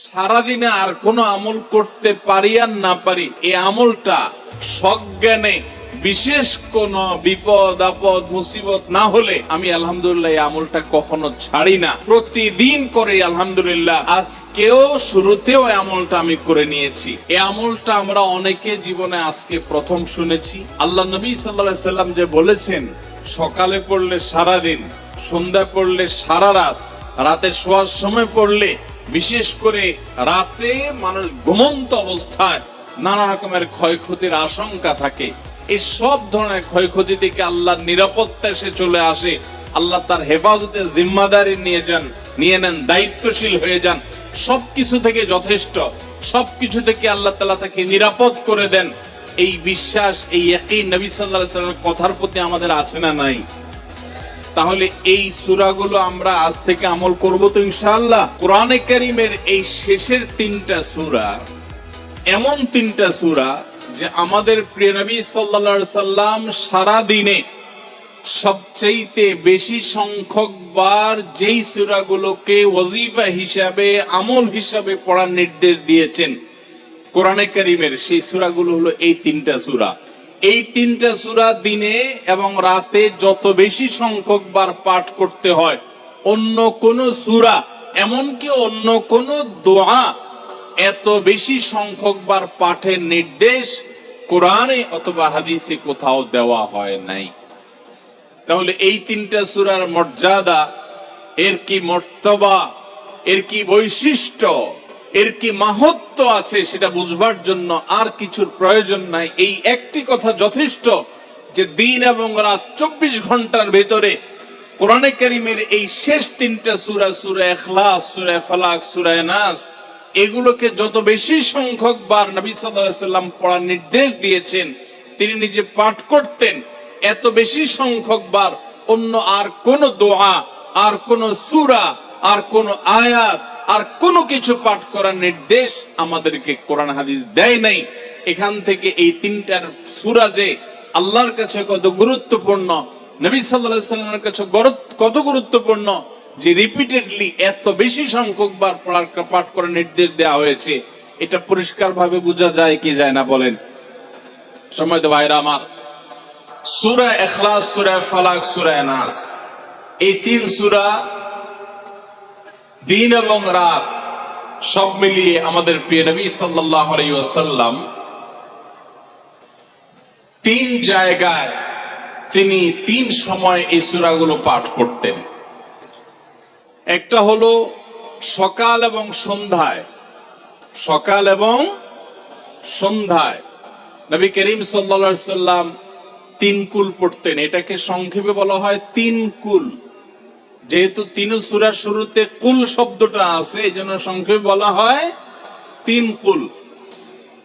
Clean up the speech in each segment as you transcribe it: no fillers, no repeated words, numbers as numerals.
সারাদিনে আর কোনো আমল করতে পারি আর না পারি, এই আমলটা সজ্ঞানে বিশেষ কোন বিপদ আপদ মুসিবত না হলে আমি আলহামদুলিল্লাহ এই আমলটা কখনো ছাড়ি না, প্রতিদিন করে আলহামদুলিল্লাহ। আজকেও শুরুতেও এই আমলটা আমি করে নিয়েছি। এই আমলটা আমরা অনেকে জীবনে আজকে প্রথম শুনেছি। আল্লাহ নবী সাল্লাল্লাহু আলাইহি সাল্লাম যে বলেছেন, সকালে পড়লে সারাদিন, সন্ধ্যায় পড়লে সারা রাত, রাতে শোয়ার সময় পড়লে, বিশেষ করে রাতে মানুষ ঘুমন্ত অবস্থায় নানা রকমের ক্ষয়ক্ষতির আশঙ্কা থাকে। এই সব ধরনের ক্ষয়ক্ষতি থেকে আল্লাহর নিরাপত্তা এসে চলে আসে। আল্লাহ তার হেফাজতের জিম্মাদারি নিয়ে নেন, দায়িত্বশীল হয়ে যান। সবকিছু থেকে যথেষ্ট, সবকিছু থেকে আল্লাহ তাআলা তাকে নিরাপদ করে দেন। এই বিশ্বাস, এই ইয়াকিন নবী সাল্লাল্লাহু আলাইহি ওয়াসাল্লামের কথার প্রতি আমাদের আছে না নাই? তাহলে এই সূরাগুলো আমরা আজ থেকে আমল করব তো ইনশাআল্লাহ। কোরআনে কারীমের এই শেষের তিনটা সূরা এমন তিনটা সূরা যে আমাদের প্রিয় নবী সাল্লাল্লাহু আলাইহি সাল্লাম সারা দিনে সবচেয়ে বেশি সংখ্যক বার যেই সূরাগুলোকে ওয়াজিফা হিসাবে, আমল হিসাবে পড়ার নির্দেশ দিয়েছেন কোরআনে কারীমের, সেই সূরাগুলো হলো এই তিনটা সূরা। এই তিনটা সূরা দিনে এবং রাতে যত বেশি সংখ্যক বার পাঠ করতে হয়, অন্য কোন সূরা, এমনকি অন্য কোন দোয়া এত বেশি সংখ্যক বার পাঠের নির্দেশ কোরআনে অথবা হাদিসে কোথাও দেওয়া হয় নাই। তাহলে এই তিনটা সূরার মর্যাদা, এর কি মর্তবা, এর কি বৈশিষ্ট্য, এর কি মাহাত্ম্য আছে সেটা বুঝবার জন্য আর কিছুর প্রয়োজন নাই। এই একটি কথা যথেষ্ট যে দিন এবং রাত 24 ঘন্টার ভেতরে কোরআনে কারীমের এই শেষ তিনটা সূরা, সূরা ইখলাস, সূরা ফালাক, সূরা নাস, এগুলোকে যত বেশি সংখ্যক বার নবী সাল্লাল্লাহু আলাইহি সাল্লাম পড়ার নির্দেশ দিয়েছেন, তিনি নিজে পাঠ করতেন, এত বেশি সংখ্যক বার অন্য আর কোন দোয়া, আর কোন সূরা, আর কোন আয়াত, আর কোনো কিছু পাঠ করার নির্দেশ আমাদেরকে কোরআন হাদিস দেয় নাই। এখান থেকে এই তিনটার সূরা যে আল্লাহর কাছে কত গুরুত্বপূর্ণ, নবী সাল্লাল্লাহু আলাইহি সাল্লামের কাছে কত গুরুত্বপূর্ণ, যে রিপিটেডলি এত বেশি সংখ্যক বার পাঠ করার নির্দেশ দেওয়া হয়েছে, এটা পরিষ্কার ভাবে বোঝা যায় কি যায় না বলেন? সম্মানিত ভাইরা আমার, সূরা ইখলাস, সূরা ফালাক, সূরা নাস, এই তিন সূরা দিন এবং রাত সব মিলিয়ে আমাদের প্রিয় নবী সাল্লাল্লাহু আলাইহি ওয়াসাল্লাম তিন জায়গায় তিনি তিন সময় এই সূরাগুলো পাঠ করতেন। একটা হলো সকাল এবং সন্ধ্যায়, সকাল এবং সন্ধ্যায় নবী করিম সাল্লাল্লাহু আলাইহি সাল্লাম তিন কুল পড়তেন। এটাকে সংক্ষেপে বলা হয় তিন কুল। যেহেতু তিন সূরার শুরুতে কুল শব্দটা আছে, এই জন্য সংক্ষেপে বলা হয় তিন কুল।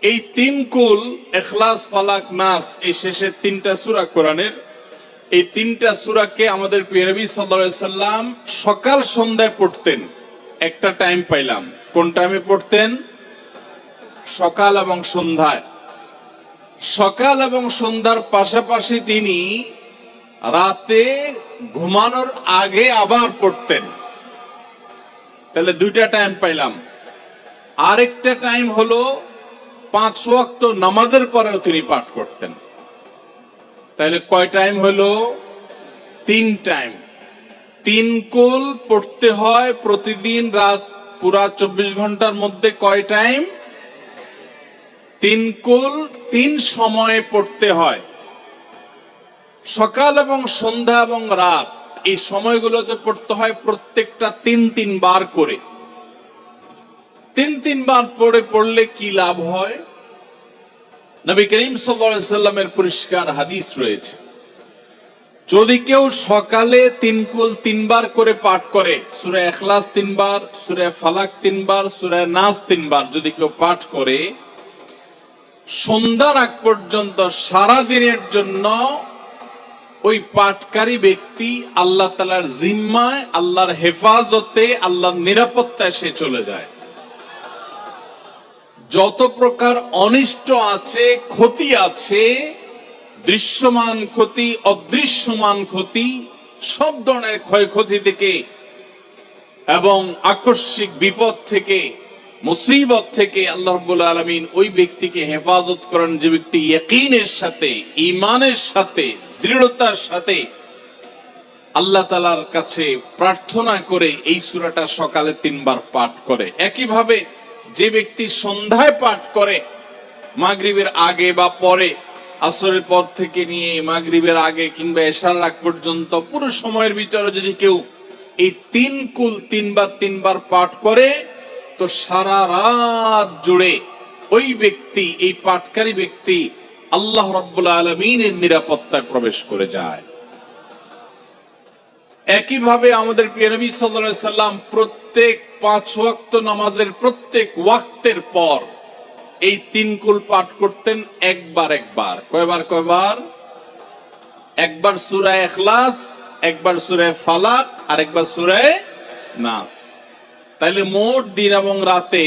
এই তিন কুল, ইখলাস, ফালাক, নাস, এই শেষের তিনটা সূরা কোরআনের, এই তিনটা সূরাকে আমাদের প্রিয় নবী সাল্লাল্লাহু আলাইহি সাল্লাম সকাল সন্ধ্যায় পড়তেন। একটা টাইম পাইলাম, কোন টাইমে পড়তেন? সকাল এবং সন্ধ্যায়। সকাল এবং সন্ধ্যার পাশাপাশি তিনি রাতে ঘুমানোর আগে আবার পড়তেন। তাহলে দুইটা টাইম পাইলাম। আরেকটা টাইম হলো 5 ওয়াক্ত নামাজের পরেও তিনি পাঠ করতেন। তাহলে কয় টাইম হলো? 3 টাইম। 3 কুল পড়তে হয় প্রতিদিন, রাত পুরা 24 ঘন্টার মধ্যে কয় টাইম? 3 কুল 3 সময়ে পড়তে হয়। সকাল এবং সন্ধ্যা এবং রাত এই সময়গুলোতে পড়তে হয় প্রত্যেকটা 3 বার করে। 3 বার পড়লে কি লাভ হয়? নবী করিম সাল্লাল্লাহু আলাইহি সাল্লামের পরিষ্কার হাদিস রয়েছে, যদি কেউ সকালে 3 কুল 3 বার করে পাঠ করে, সূরা ইখলাস 3 বার, সূরা ফালাক 3 বার, সূরা নাস 3 বার যদি কেউ পাঠ করে, সন্ধ্যার আগ পর্যন্ত সারা দিনের জন্য ওই পাঠকারী ব্যক্তি আল্লাহ তাআলার জিম্মায়, আল্লাহর হেফাজতে, আল্লাহর নিরাপত্তায় সে চলে যায়। যত প্রকার অনিষ্ট আছে, ক্ষতি আছে, দৃশ্যমান ক্ষতি, অদৃশ্যমান ক্ষতি, সব ধরনের ক্ষয়ক্ষতি থেকে এবং আকস্মিক বিপদ থেকে মুসিবত থেকে আল্লাহ রাব্বুল আলামিন ওই ব্যক্তিকে হেফাজত করেন যে ব্যক্তি ইয়াকিনের সাথে, ঈমানের সাথে, দৃঢ়তার সাথে আল্লাহ তাআলার কাছে প্রার্থনা করে এই সূরাটা সকালে 3 বার পাঠ করে। একইভাবে যে ব্যক্তি সন্ধ্যায় পাঠ করে, মাগরিবের আগে বা পরে, আসরের পর থেকে নিয়ে মাগরিবের আগে কিংবা এশার আগ পর্যন্ত পুরো সময়ের ভিতরে যদি কেউ এই 3 কুল 3 বার পাঠ করে, তো সারা রাত জুড়ে ওই ব্যক্তি, এই পাঠকারী ব্যক্তি আল্লাহ রাব্বুল আলামিনের নিরাপত্তায় প্রবেশ করে যায়। একইভাবে আমাদের প্রিয় নবী সাল্লাল্লাহু আলাইহি সাল্লাম প্রত্যেক 5 ওয়াক্ত নামাজের প্রত্যেক ওয়াক্তের পর এই 3 কুল পাঠ করতেন একবার। কয়বার? একবার সূরা ইখলাস, একবার সূরা ফালাক, আর একবার সূরা নাস। তাইলে মোট দিন এবং রাতে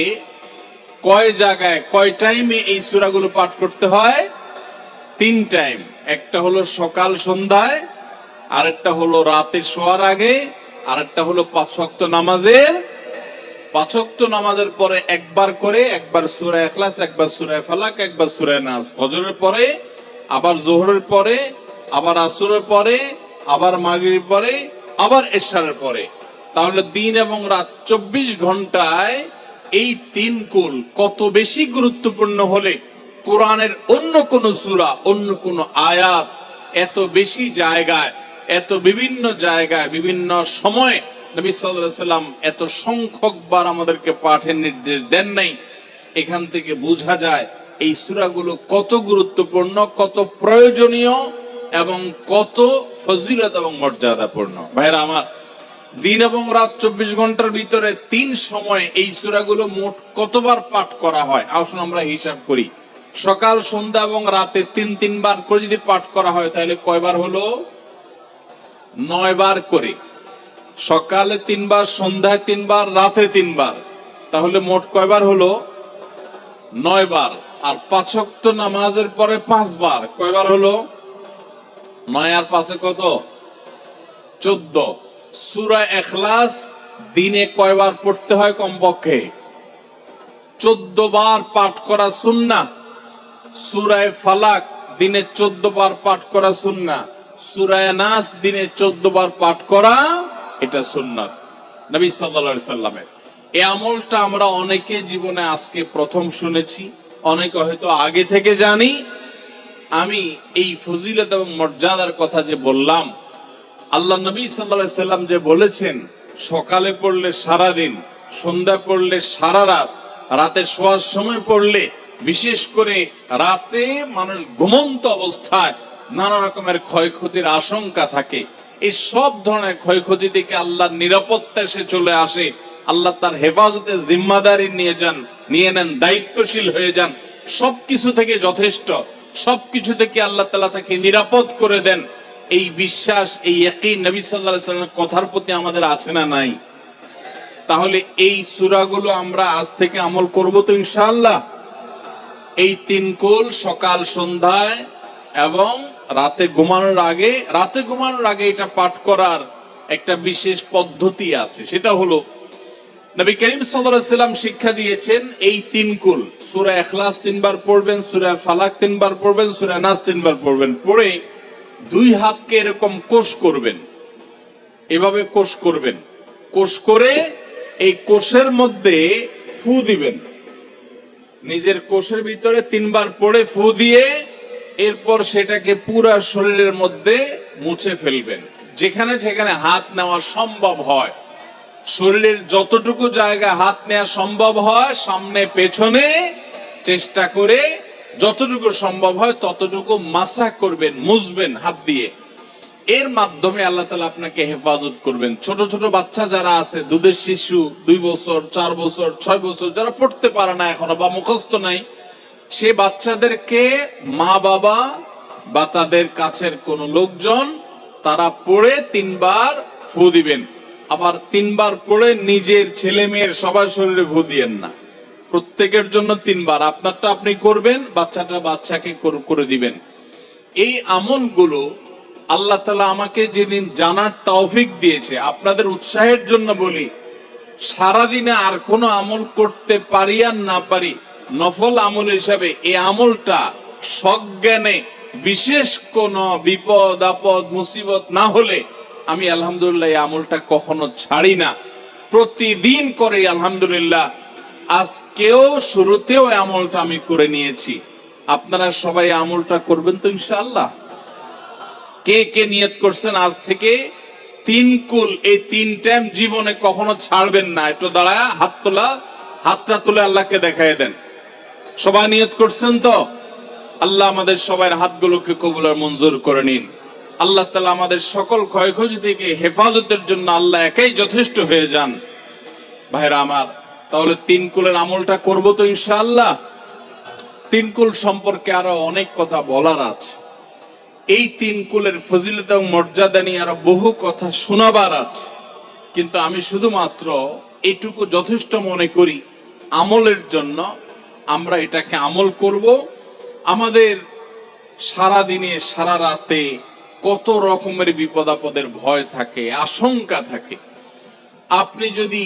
কয় জায়গায়, কয় টাইমে এই সূরাগুলো পাঠ করতে হয়? 3 টাইম। একটা হলো সকাল সন্ধ্যায়, আরেকটা হলো রাতে শোয়ার আগে, আরেকটা হলো 5 ওয়াক্ত নামাজের 5 ওয়াক্ত নামাজের পরে একবার করে, একবার সূরা ইখলাস, একবার সূরা ফালাক, একবার সূরা নাস। ফজরের পরে, আবার যোহরের পরে, আবার আসরের পরে, আবার মাগরিবের পরে, আবার এশারের পরে। তাহলে দিন এবং রাত 24 ঘন্টায় এই 3 কুল কত বেশি গুরুত্বপূর্ণ হলে কোরআনের অন্য কোন সূরা, অন্য কোন আয়াত এত বেশি জায়গায়, এত বিভিন্ন জায়গায়, বিভিন্ন সময় নবী সাল্লাল্লাহু আলাইহি সাল্লাম এত সংখ্যকবার আমাদেরকে পাঠের নির্দেশ দেন নাই। এখান থেকে বোঝা যায় এই সূরাগুলো কত গুরুত্বপূর্ণ, কত প্রয়োজনীয় এবং কত ফজিলত এবং মর্যাদাপূর্ণ। ভাইরা আমার, দিন এবং রাত 24 ঘন্টার ভিতরে 3 সময় এই সূরাগুলো মোট কতবার পাঠ করা হয়? আসুন আমরা হিসাব করি। সকাল, সন্ধ্যা এবং রাতে 3 বার করে যদি পাঠ করা হয়, তাহলে কয়বার হলো? 9 বার করে। সকালে 3 বার, সন্ধ্যায় 3 বার, রাতে 3 বার, তাহলে মোট কয়বার হলো? 9 বার। আর 5 ওয়াক্ত নামাজের পরে 5 বার, কয়বার হলো? 9 আর 5 কত? 14। সূরা ইখলাস দিনে কয়বার পড়তে হয়? কমপক্ষে 14 বার পাঠ করা সুন্নাহ। সূরা ফালাক দিনে 14 বার পাঠ করা সুন্নাহ। সূরা নাস দিনে 14 বার পাঠ করা, এটা সুন্নাত নবী সাল্লাল্লাহু আলাইহি সাল্লামের। এই আমলটা আমরা অনেকে জীবনে আজকে প্রথম শুনেছি, অনেকে হয়তো আগে থেকে জানি। আমি এই ফজিলত এবং মর্যাদার কথা যে বললাম, আল্লাহ নবী সাল্লাল্লাহু আলাইহি সাল্লাম যে বলেছেন সকালে পড়লে সারা দিন, সন্ধ্যা পড়লে সারা রাত, রাতে শোয়ার সময় পড়লে, বিশেষ করে রাতে মানুষ ঘুমন্ত অবস্থায় নানা রকমের ক্ষয়ক্ষতির আশঙ্কা থাকে। এই সব ধরনের ক্ষয়ক্ষতি থেকে আল্লাহর নিরাপত্তা এসে চলে আসে। আল্লাহ তার হেফাজতের জিম্মাদারি নিয়ে নেন, দায়িত্বশীল হয়ে যান। সবকিছু থেকে যথেষ্ট, সবকিছু থেকে আল্লাহ তাআলা তাকে নিরাপদ করে দেন। এই বিশ্বাস, এই ইয়াকিন নবী সাল্লাল্লাহু আলাইহি ওয়াসাল্লামের কথার প্রতি আমাদের আছে না নাই? তাহলে এই সূরাগুলো আমরা আজ থেকে আমল করব তো ইনশাআল্লাহ। এই 3 কুল সকাল, সন্ধ্যায় এবং রাতে ঘুমানোর আগে এটা পাঠ করার একটা বিশেষ পদ্ধতি আছে। সেটা হলো নবী করিম সাল্লাল্লাহু আলাইহি ওয়াসাল্লাম শিক্ষা দিয়েছেন এই 3 কুল। সূরা ইখলাস 3 বার পড়বেন, সূরা ফালাক 3 বার পড়বেন, সূরা নাস 3 বার পড়বেন। পড়ে 2 হাতকে এরকম কোষ করবেন, এভাবে কোষ করবেন। কোষ করে এই কোষের মধ্যে ফু দিবেন। নিজের কোষের ভিতরে 3 বার পড়ে ফু দিয়ে এরপর সেটাকে পুরা শরীরের মধ্যে মুছে ফেলবেন। যেখানে যেখানে হাত নেওয়া সম্ভব হয়, শরীরের যতটুকু জায়গায় হাত নেওয়া সম্ভব হয়, সামনে পেছনে চেষ্টা করে যতটুকু সম্ভব হয় ততটুকু মাসা করবেন, মুছবেন হাত দিয়ে। এর মাধ্যমে আল্লাহ তাআলা আপনাকে হেফাজত করবেন। ছোট ছোট বাচ্চা যারা আছে, দুধের শিশু, 2 বছর, 4 বছর, 6 বছর, যারা পড়তে পারে না এখনো বা মুখস্থ নাই, সে বাচ্চাদেরকে মা বাবা বা তাদের কাছের কোন লোকজন তারা পড়ে 3 বার ফু দিবেন। আবার 3 বার পড়ে নিজের ছেলে মেয়ের সবার শরীরে ফু দিয়েন না, প্রত্যেকের জন্য 3 বার। আপনারটা আপনি করবেন, বাচ্চাটা বাচ্চাকে করে দিবেন। এই আমলগুলো আল্লাহ তাআলা আমাকে যেদিন জানার তৌফিক দিয়েছে, আপনাদের উৎসাহের জন্য বলি, সারাদিনে আর কোনো আমল করতে পারি আর না পারি, নফল আমল হিসাবে এই আমলটা সজ্ঞানে বিশেষ কোন বিপদ আপদ মুসিবত না হলে আমি আলহামদুলিল্লাহ এই আমলটা কখনো ছাড়ি না, প্রতিদিন করে আলহামদুলিল্লাহ। আজকেও শুরুতেও আমলটা আমি করে নিয়েছি। আপনারা সবাই আমলটা করবেন তো ইনশাআল্লাহ? কে কে নিয়ত করছেন আজ থেকে 3 কুল এই 3 টাইম জীবনে কখনো ছাড়বেন না? একটু দাঁড়ায় হাত তোলা, হাতটা তুলে আল্লাহকে দেখায় দেন। সবাই নিয়ত করছেন তো? আল্লাহ আমাদের সবার হাতগুলোকে কবুল আর মঞ্জুর করে নিন। আল্লাহ তাআলা আমাদের সকল ক্ষয়ক্ষতি থেকে হেফাজতের জন্য আল্লাহ একাই যথেষ্ট হয়ে যান। ভাইরা আমার, তাহলে 3 কুলের আমলটা করব তো ইনশাআল্লাহ? 3 কুল সম্পর্কে আরো অনেক কথা বলার আছে। এই 3 কুলের ফজিলত এবং মর্যাদা নিয়ে আরো বহু কথা শোনাবার আছে, কিন্তু আমি শুধুমাত্র এইটুকু যথেষ্ট মনে করি আমলের জন্য। আমরা এটাকে আমল করব। আমাদের সারা দিনে সারা রাতে কত রকমের বিপদ আপদের ভয় থাকে, আশঙ্কা থাকে। আপনি যদি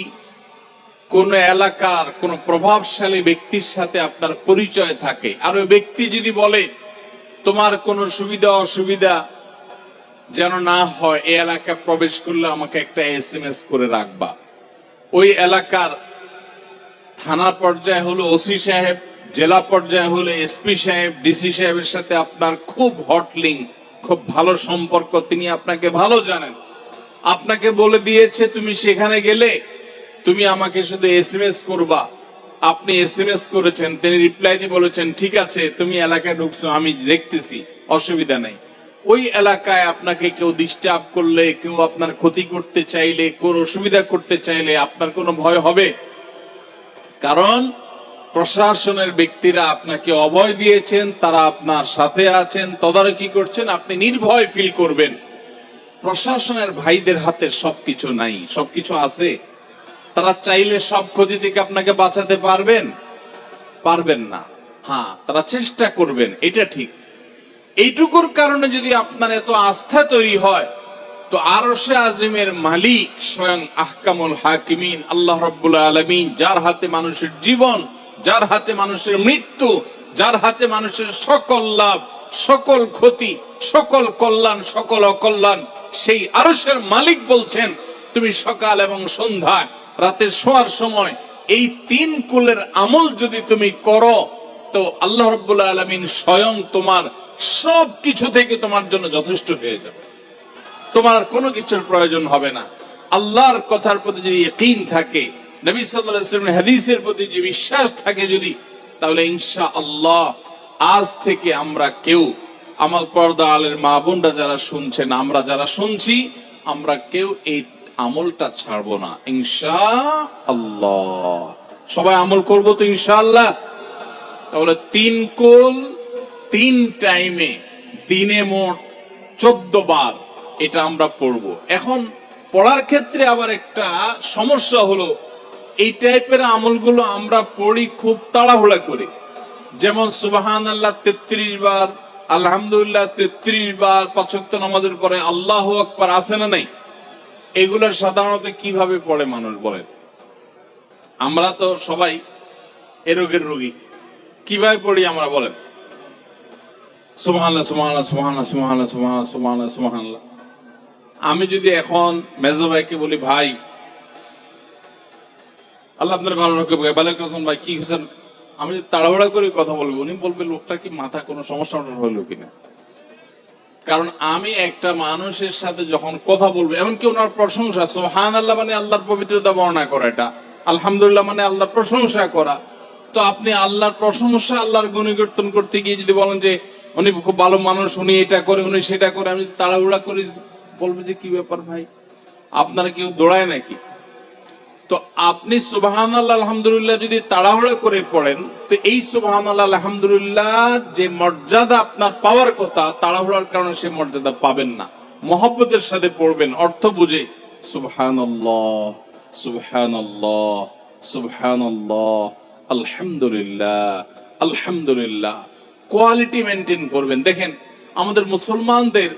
কোন এলাকার কোন প্রভাবশালী ব্যক্তির সাথে আপনার পরিচয় থাকে, আর ওই ব্যক্তি যদি বলে তোমার কোনো সুবিধা অসুবিধা যেন না হয়, এই এলাকা প্রবেশ করলে আমাকে একটা SMS করে রাখবা। ওই এলাকার থানা পর্যায়ে হলো ওসি সাহেব, জেলা পর্যায়ে হলো SP সাহেব, DC সাহেবের সাথে আপনার খুব হট লিঙ্ক, খুব ভালো সম্পর্ক, তিনি আপনাকে ভালো জানেন। আপনাকে বলে দিয়েছে তুমি সেখানে গেলে তুমি আমাকে শুধু SMS করবা। আপনি SMS করেছেন, তিনি রিপ্লাই দিয়ে বলেছেন ঠিক আছে তুমি এলাকায় ঢুকছো, আমি দেখতেছি, অসুবিধা নেই। ওই এলাকায় আপনাকে কেউ ডিস্টার্ব করলে, কেউ আপনার ক্ষতি করতে চাইলে, কোন অসুবিধা করতে চাইলে আপনার কোনো ভয় হবে? কারণ প্রশাসনের ব্যক্তিরা আপনাকে অভয় দিয়েছেন, তারা আপনার সাথে আছেন, তদারকি করছেন, আপনি নির্ভয় ফিল করবেন। প্রশাসনের ভাইদের হাতে সবকিছু নাই, সবকিছু আছে। তারা চাইলে সব ক্ষতি থেকে আপনাকে বাঁচাতে পারবেন? পারবেন না। হ্যাঁ, তারা চেষ্টা করবেন, এটা ঠিক। এইটুকুর কারণে যদি আপনার এত আস্থা তৈরি হয়, তো আরশে আজিমের মালিক স্বয়ং আহকামুল হাকিমিন আল্লাহ রাব্বুল আলামিন, যার হাতে মানুষের জীবন, যার হাতে মানুষের মৃত্যু, যার হাতে মানুষের সকল লাভ, সকল ক্ষতি, সকল কল্যাণ, সকল অকল্যাণ, সেই আরশের মালিক বলছেন তুমি সকাল এবং সন্ধ্যায়, রাতে শোয়ার সময় এই 3 কুলের আমল যদি তুমি করো, তো আল্লাহ রাব্বুল আলামিন স্বয়ং তোমার সব কিছু থেকে তোমার জন্য যথেষ্ট হয়ে যাবে। তোমার কোনো কিছুর প্রয়োজন হবে না। আল্লাহর কথার প্রতি যদি ইয়াকিন থাকে, নবী সাল্লাল্লাহু আলাইহি ওয়াসাল্লামের হাদিসের প্রতি যে বিশ্বাস থাকে যদি, তাহলে ইনশাআল্লাহ আজ থেকে আমরা কেউ, আমার পর্দা আলের মা বোনরা যারা শুনছেন, আমরা যারা শুনছি, আমরা কেউ এই আমলটা ছাড়বো না ইনশাআল্লাহ। সবাই আমল করব তো ইনশাআল্লাহ? তাহলে 3 কুল 3 টাইমে দিনে মোট 14 বার এটা আমরা পড়ব। এখন পড়ার ক্ষেত্রে আবার একটা সমস্যা হলো, এই টাইপের আমলগুলো আমরা পড়ি খুব তাড়াহুড়া করে। যেমন সুবহানাল্লাহ 33 বার, আলহামদুলিল্লাহ 33 বার, 5 ওয়াক্ত নামাজের পরে আল্লাহু আকবার আছে না নাই? এগুলো সাধারণত কিভাবে পড়ে মানুষ বলেন? আমরা তো সবাই এ রোগের রোগী। কিভাবে পড়ি আমরা বলেন? সুবহানাল্লাহ সুবহানাল্লাহ সুবহানাল্লাহ সুবহানাল্লাহ সুবহানাল্লাহ সুবহানাল্লাহ সুবহানাল্লাহ। আমি যদি এখন মেজো ভাইকে বলি ভাই আল্লাহ আপনার ভালো রাখবে, ভাই কি হয়েছেন, আমি তাড়াহুড়া করে কথা বলবো, উনি বলবে লোকটা কি মাথা কোনো সমস্যা হলো কিনা। কারণ আমি একটা মানুষের সাথে যখন কথা বলবো, এমনকি ওনার প্রশংসা, সুবহানাল্লাহ মানে আল্লাহর পবিত্রতা বর্ণনা করা, এটা আলহামদুলিল্লাহ মানে আল্লাহর প্রশংসা করা। তো আপনি আল্লাহর প্রশংসা, আল্লাহর গুণকীর্তন করতে গিয়ে যদি বলেন যে উনি খুব ভালো মানুষ, উনি এটা করে, উনি সেটা করে, আমি তাড়াহুড়া করে বলবো যে কি ব্যাপার ভাই, আপনারা কেউ দৌড়ায় নাকি? তো আপনি সুবহানাল্লাহ আলহামদুলিল্লাহ যদি তাড়াহুড়া করে পড়েন, তো এই সুবহানাল্লাহ আলহামদুলিল্লাহ যে মর্যাদা আপনার পাওয়ার কথা, তাড়াহুড়ার কারণে সেই মর্যাদা পাবেন না। মহব্বতের সাথে পড়বেন, অর্থ বুঝে। সুবহানাল্লাহ সুবহানাল্লাহ সুবহানাল্লাহ আলহামদুলিল্লাহ আলহামদুলিল্লাহ। কোয়ালিটি মেনটেন করবেন। দেখেন আমাদের মুসলমানদের,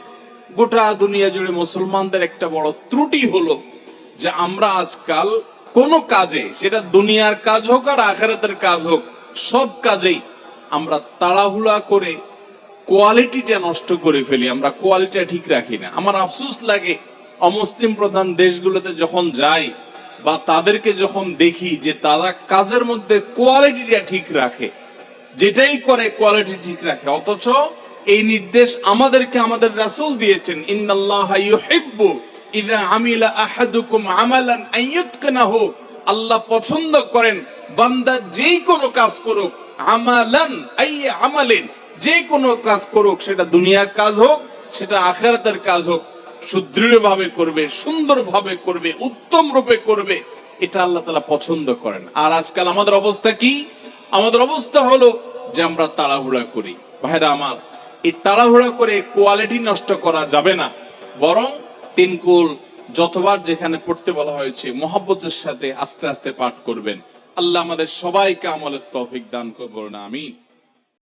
গোটা দুনিয়া জুড়ে মুসলমানদের একটা বড় ত্রুটি হলো যে আমরা আজকাল কোন কাজে, সেটা দুনিয়ার কাজ হোক আর আখিরাতের কাজ হোক, সব কাজেই আমরা তাড়াহুড়া করে কোয়ালিটিটা নষ্ট করে ফেলি, আমরা কোয়ালিটিটা ঠিক রাখি না। আমার আফসোস লাগে অমুসলিম প্রধান দেশগুলোতে যখন যাই বা তাদেরকে যখন দেখি যে তারা কাজের মধ্যে কোয়ালিটিটা ঠিক রাখে, যেটাই করে কোয়ালিটি ঠিক রাখে, অথচ এই নির্দেশ আমাদেরকে আমাদের রাসূল দিয়েছেন, ইন্নাল্লাহা ইউহিব্বু ইযা আমিলা আহাদুকুম আমালান আইয়ুতকিনাহু। আল্লাহ পছন্দ করেন বান্দা যেই কোনো কাজ করুক, আমালান আই আমালিন, যে কোনো কাজ করুক, সেটা দুনিয়ার কাজ হোক সেটা আখিরাতের কাজ হোক, সুদৃঢ়ভাবে করবে, সুন্দরভাবে করবে, উত্তম রূপে করবে, এটা আল্লাহ তাআলা পছন্দ করেন। আর আজকাল আমাদের অবস্থা কি? আমাদের অবস্থা হলো যে আমরা তাড়াহুড়া করি। ভাইরা আমার, এই তাড়াহুড়া করে কোয়ালিটি নষ্ট করা যাবে না, বরং তিন কুল যতবার যেখানে পড়তে বলা হয়েছে মহব্বতের সাথে আস্তে আস্তে পাঠ করবেন। আল্লাহ আমাদের সবাইকে আমলের তৌফিক দান করুন, আমিন।